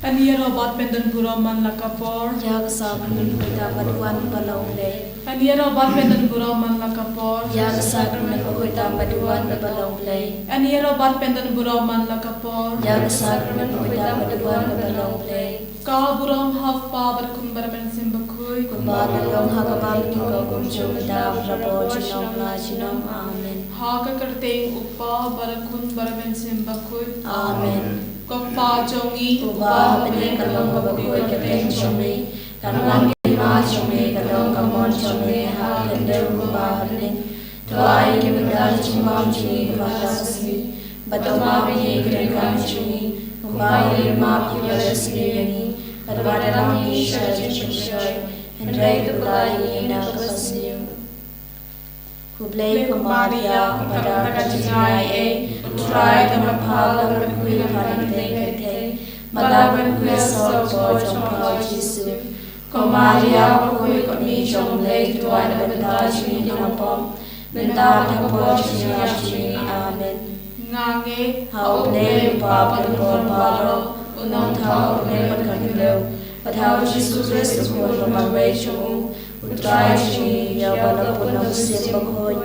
Aniero bat pendan buraman lakapor. Ya kesabaran kita paduan balong le. Aniero bat pendan buraman lakapor. Ya kesabaran kita paduan balong le. Aniero bat pendan buraman lakapor. Ya kesabaran kita paduan balong le. Ka buram haf pa berkun bermen simbakui. Kumbar balong hakabal kiko kumjum da rabo jinom la jinom amen. Ha ka kerteng upa berkun bermen simbakui. Amen. Koppa jongi Uba bening kalong kabakui keteng chome. Kanlang ma chome kalong kamon chome ha kender uba bening. Tuai kibudal chimam chini kubahasasmi. Batoma bini kirekam chini. Uba ilma kibadasmi yangi. Padwadalang isha jishoy. Hendrai tukulai ina kasasmi. Kublay kumaria kumadar Jingsynei-blei utrai kamapal berkui parinting kete malaban kuya sol boy jongpao Jisu kumaria bakui kami jonglay tuan benda jini nampom benda tapo jini amen ngange haublay babal balo unang tao ublay magkakilao Patao Jesus Christus mo lumagway siyo utray jini yaw punang simbaghoy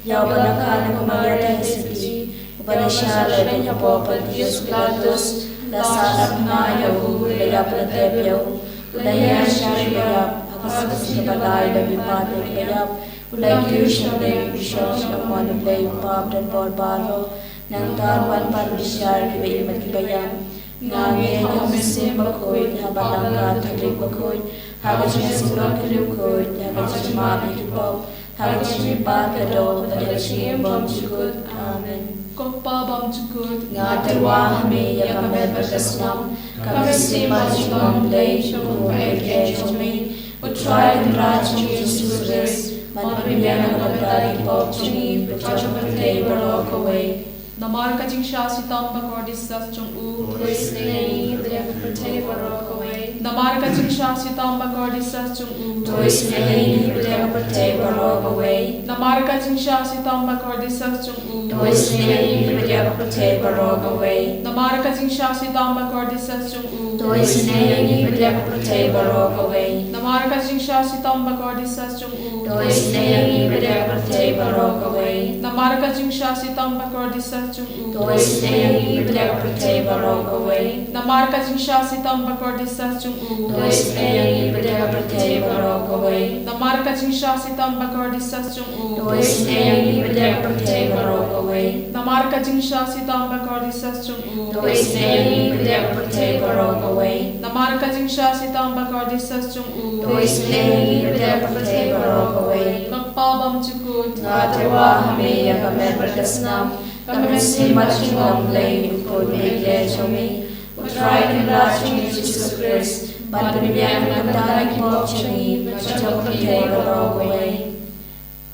yaw balakhan kumayatay sabi upanashala na po Dios Pilatos lasalap na yaw layap na tepyaw ulaya siya layap akasakas na balay na bipatik layap ulay kiyo siya layap siya siya manong layap pap dan borbaro nang tarwan parbisyar kiba ilmat kibayam Nangin yung simbaghoy habalang katalig baghoy Hagat siya sinulog kilukod, hagat siya mabikipog, hagat siya pagkado, hagat siya bom chukod. Amen. Koppa bam chukod. Nga terwa kami, yakamed berkasnam, kami simpat chumam lay, chumum eke chumi, utray kumrach Jesus Christ, manpilyan ang magdari pog chumi, pagchapatay barok away. Namar ka jingsha si tamba kordisas chung u. Tuis nilay, pagchapatay barok away. Namar ka jingsha si tamba kordisas chung u. Tuis nilay, pagchapatay barok away. Namar ka jingsha si tamba kordisas chung u. Tuis nilay, pagchapatay barok away. Namar ka jingsha si tamba kordisas chung u. Tuis nilay, pagchapatay barok away. Namar ka jingsha si tamba kordisas chung u. Tuis nilay, pagchapatay barok away. Namar ka jingsha si tamba kordisas chung u. Tuis nilay, pagchapatay barok away. Namar ka jingsha si tamba kordisas chung u. Tuis nilay, pagchapatay barok away. Namar ka jingsha si tamba kordisas chung u. Tuis nilay, pagchapatay barok away. Namar ka jingsha si tamba kordisas chung u. Tuis nilay, pagchapatay barok away. Namar ka jingsha si tamba kordisas chung u. Tuis nilay, pagchapatay barok away. Magpabam chukod. Nga terwa kami, yakamed berkasnam, kami simpat chumam lay, ukod may chumi, utray kumrach Jesus Christ, panpilyan ang magdari pog chumi, pagchapatay barok away.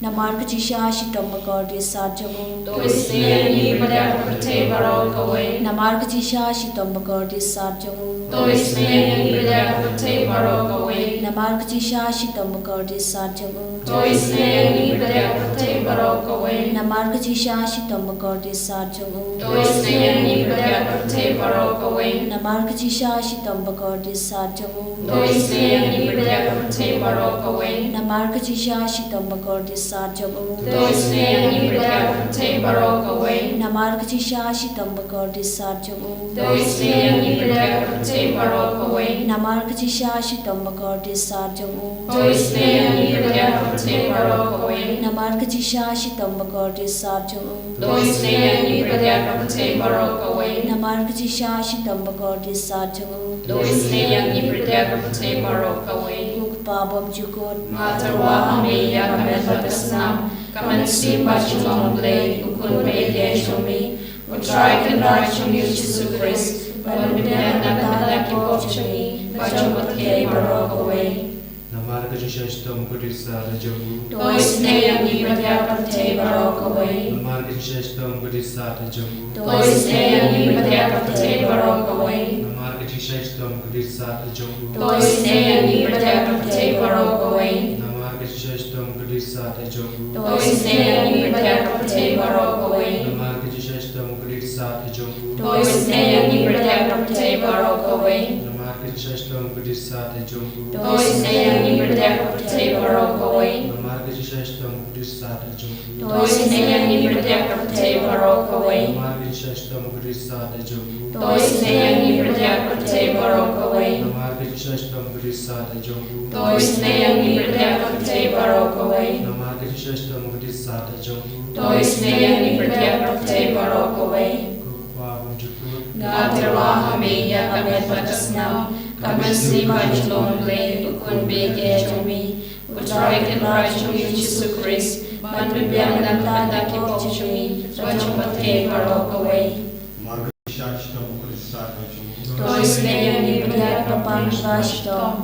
Namar kachisha shitom magordi sarjamu. Tuis nilay, pagchapatay barok away. Namar kachisha shitom magordi sarjamu. Tuis nilay, pagchapatay barok away. Namar kachisha shitom magordi sarjamu. Tuis nilay, pagchapatay barok away. Namar kachisha shitom magordi sarjamu. Tuis nilay, pagchapatay barok away. Namar kachisha shitom magordi sarjamu. Tuis nilay, pagchapatay barok away. Namar kachisha shitom magordi sarjamu. Tuis nilay, pagchapatay barok away. Namar kachisha shitom magordi sarjamu. Tuis nilay, pagchapatay barok away. Namar kachisha shitom magordi sarjamu. Tuis nilay, pagchapatay barok away. Namar kachisha shitom magordi sarjamu. Tuis nilay, pagchapatay barok away. Namar kachisha shitom magordi sarjamu. Tuis nilay, pagchapatay barok away. Pabam jukod Nga tarwa kami, yakamed berkasnam, kami simpat chumam lay, ukod may chumi, utray kumrach Jesus Christ, panpilyan ang magdari pog chumi, pagchapatay barok away. Namar kachisha shitom kudisa rajamu. Tuis nilay, pagchapatay barok away. Namar kachisha shitom kudisa rajamu. Tuis nilay, pagchapatay barok away. Namar kachisha shitom kudisa rajamu. Tuis nilay, pagchapatay barok away. Namar kachisha shitom kudisa rajamu. Tuis nilay, pagchapatay barok away. Namar kachisha shitom kudisa rajamu. Tuis nilay, pagchapatay barok away. Namar Namarga Jishashtam Buddhisata Jungu. Toisnei Berdeka Pate Barokaway. Namarga Jishashtam Buddhisata Jungu. Toisnei Berdeka Pate Barokaway. Namarga Jishashtam Buddhisata Jungu. Toisnei Berdeka Pate Barokaway. Namarga Jishashtam Buddhisata Jungu. Toisnei Berdeka Pate Barokaway. Namarga Jishashtam Buddhisata Jungu. Toisnei Berdeka Pate Barokaway. Gaterwahami kamet patasnau, Jingsynei-blei ukun bege chumi, utraikan rajum Yesus Christ, ban bibiang nagtanda kipok chumi, rajum pate barokaway. Toisnei-blei papang bashtom.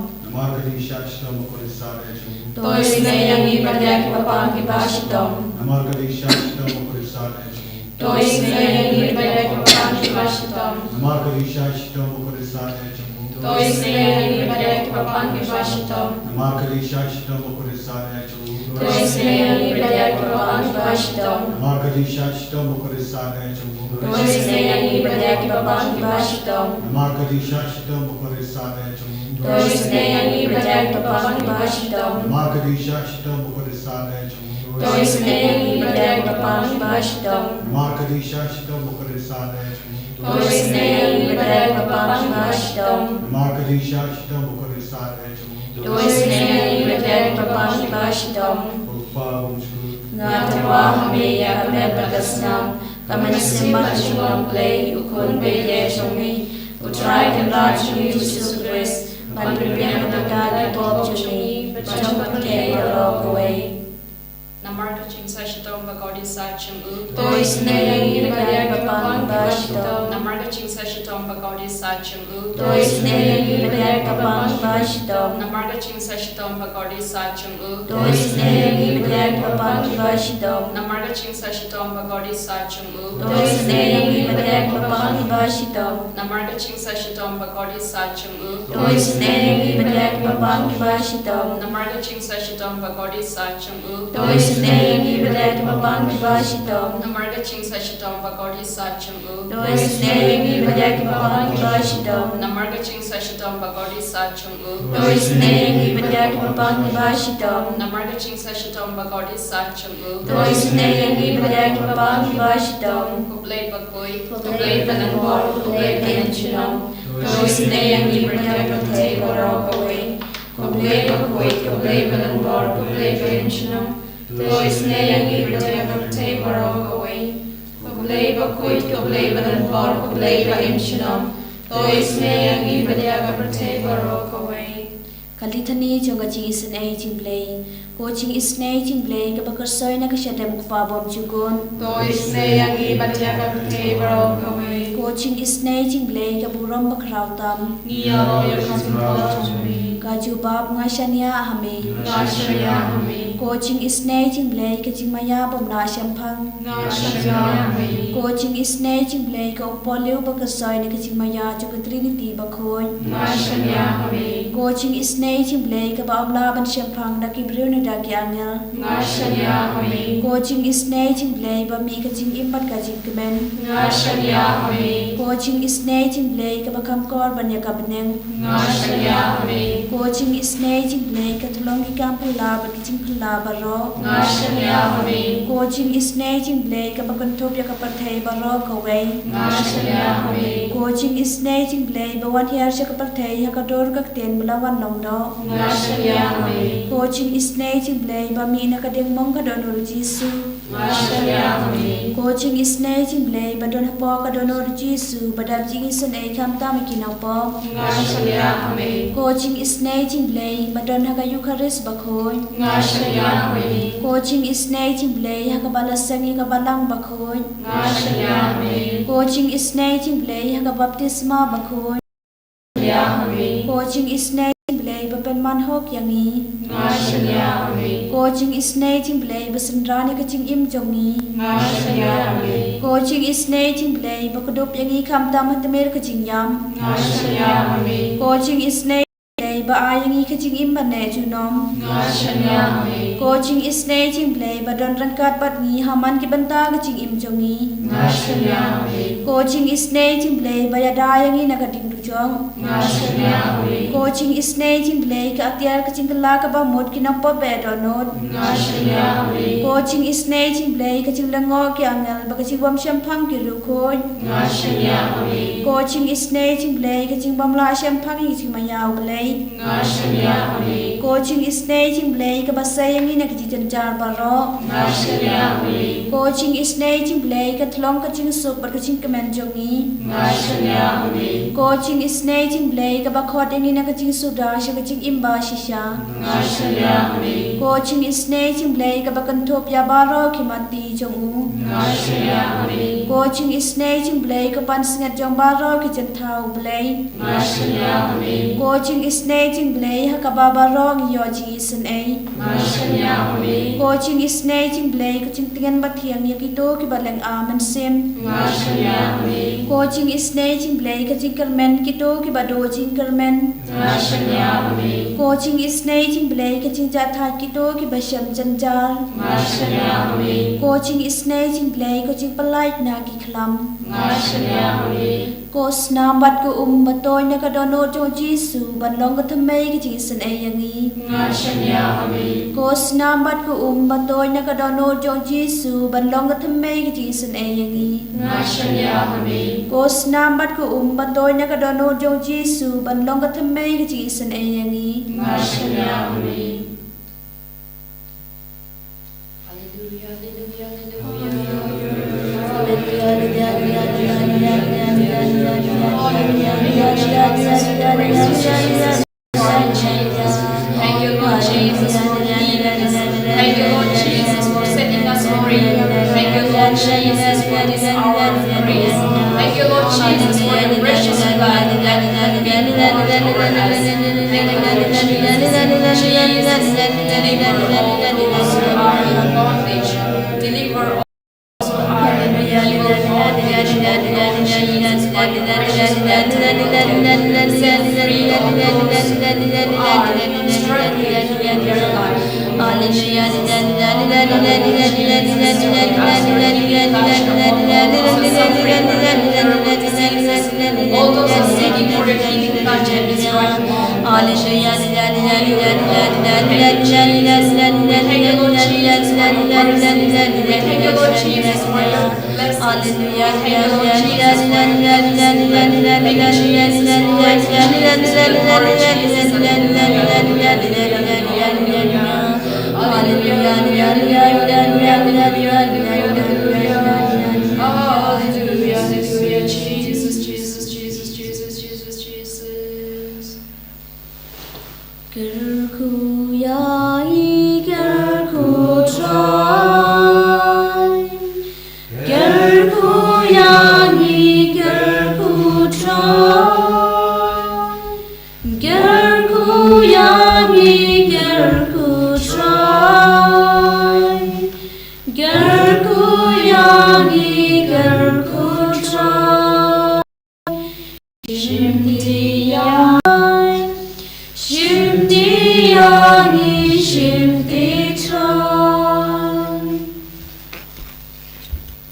Toisnei-blei papang bashtom. Toisnei-blei papang bashtom. Toisnei-blei papang bashtom. Toisnei-blei papang bashtom. Toisnei-blei papang bashtom. Toisnei-blei papang bashtom. Toisnei-blei papang bashtom. Toisnei-blei papang bashtom. Toisnei-blei papang bashtom. Gaterwahami kamet patasnau, Jingsynei-blei ukun bege chumi, utraikan rajum Yesus Christ, ban bibiang nagtanda kipok chumi, rajum pate barokaway. Namarga Jingsynei-blei bagodi sachum u. Toisnei-blei papang bashtom. Namarga Jingsynei-blei bagodi sachum u. Toisnei-blei papang bashtom. Namarga Jingsynei-blei bagodi sachum u. Toisnei-blei papang bashtom. Namarga Jingsynei-blei bagodi sachum u. Toisnei-blei papang bashtom. Namarga Jingsynei-blei bagodi sachum u. Toisnei-blei papang bashtom. Namarga Jingsynei-blei bagodi sachum u. Toisnei-blei papang bashtom. Namarga Jingsynei-blei bagodi sachum u. Toisnei-blei papang bashtom. Namarga Jingsynei-blei bagodi sachum u. Toisnei-blei papang bashtom. Namarga Jingsynei-blei bagodi sachum u. Toisnei-blei papang bashtom. Kublai bakoi, kublai bananbor, kublai bananchinom. Toisnei-blei pate barokaway. Kublai bakoi, kublai bananbor, kublai bananchinom. Toisnei-blei pate barokaway. Kublai bakoi, kublai bananbor, kublai bananchinom. Toisnei-blei pate barokaway. Kalithani chonga Jingsynei-blei, ko Jingsynei-blei ka bakarsoy na kasyadam kupabom chugon. Toisnei-blei pate barokaway. Ko Jingsynei-blei ka burom bakrautam. Niyaro yakasmolachumi. Ka jubab nga shania ahami. Ngashayami. Ko Jingsynei-blei ka jingmaya bomna syampang. Ngashayami. Ko Jingsynei-blei ka upoliw bakarsoy na kajingmaya chuka Trinity bakhoy. Ngashayami. Ko Jingsynei-blei ka baamlaban syampang na kibriw na dagi angel. Ngashayami. Ko Jingsynei-blei ba mi ka jingimpat ka jingkemen. Ngashayami. Ko Jingsynei-blei ka bakamkor banya ka beneng. Ngashayami. Ko Jingsynei-blei ka tulong ki kampala ba ki jingpala baro. Ngashayami. Ko Jingsynei-blei ka bakantop ya ka parthay baro kaway. Ngashayami. Ko Jingsynei-blei ba wan hiyar siya ka parthay hakador kakten balawan longdo. Ngashayami. Ko Jingsynei-blei ba mi na kadeng mong kadonor Jisu. Ngashayami. Ko Jingsynei-blei ba don hapo kadonor Jisu badab Jingsynei kamta makinaw po. Ngashayami. Ko Jingsynei-blei ba don haka Eucharist bakhoy. Ngashayami. Ko Jingsynei-blei haka balasangi ka balang bakhoy. Ngashayami. Ko Jingsynei-blei haka baptisma bakhoy. Ngashayami. Ko Jingsynei-blei ba penmanhok yangi. Ngashayami. Ko Jingsynei-blei ba sandrani ka jingim jongi. Ngashayami. Ko Jingsynei-blei ba kudup yangi kamta matamir ka jingyam. Ngashayami. Ko Jingsynei-blei ba ayangi ka jingim bane junom. Ngashayami. Ko Jingsynei-blei ba don rangkat bat ngi haman ki banta ka jingim jongi. Ngashayami. Ko Jingsynei-blei ba yadayangi na ka ding chong Jingsynei-blei coaching Jingsynei-blei ka atiar ka chingla ka ba mod ki nang pa be do not Jingsynei-blei coaching Jingsynei-blei ka chinglango ki angal ba ka chingwam shampang ki ru khoi Jingsynei-blei coaching Jingsynei-blei ka chingbam la shampang ki chingmayaw blei Jingsynei-blei coaching Jingsynei-blei ka ba sayang ni na ki janjar ba ro Jingsynei-blei coaching Jingsynei-blei ka thlong ka ching suk ba ka ching kamen jongi Jingsynei-blei coaching Jingsynei-blei ka ba khot ni na ka ching suda sha ka ching imba shisha Jingsynei-blei coaching Jingsynei-blei ka ba kan thop ya ba ro ki mati jong u Jingsynei-blei coaching Jingsynei-blei ka pan sngat jong ba ro ki chen thau blei Jingsynei-blei coaching Jingsynei-blei ha ka ba ba ro ngi yo ji sin ai Jingsynei-blei coaching Jingsynei-blei ka ching tingen ba thiang ya ki to ki ba leng a man sem Jingsynei-blei coaching Jingsynei-blei ka ching kermen ki to ki ba do ching kermen Jingsynei-blei coaching Jingsynei-blei ka ching ja tha ki to ki ba sham chan jar Jingsynei-blei coaching Jingsynei-blei ka ching palai na ki khlam Jingsynei-blei ko snam bat ko batoi na ka dono jo Jesu ban long ka thamei ki chi san ai yangi Jingsynei-blei ko snam bat ko batoi na ka dono jo Jesu ban long ka thamei ki chi san ai yangi Jingsynei-blei ko snam bat ko batoi na ka dono jo Jesu ban long ka thamei ki chi san ai yangi Jingsynei-blei Thank you, Lord Jesus, for healing us. Thank you, Lord Jesus, for setting us free. Thank you, Lord Jesus, for this hour of praise. Thank you, Lord Jesus, for your precious blood that poured over us. Thank you, Lord Jesus, deliver all those who are in bondage. Deliver all those who are in evil bondage. Lord Jesus, for your precious blood set free all those who are struggling in their life. All those are seeking for your healing touch at this right moment. Thank you, Lord Jesus, for your mercy. Thank you, Lord Jesus, for your blessings. Thank you, Lord Jesus, for your blessings. Thank you, Jesus, Lord Jesus, Lord Jesus, Hallelujah, Jesus, Jesus, Jesus, Jesus, Jesus, Jesus. Gerku yai gerku try gerku yai gerku try gerku yai gerku try gerku yai gerku try shimti yai shimti yai shimti try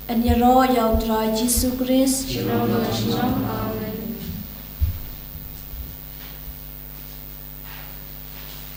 and your royal try Jesus Christ Shalom, shalom.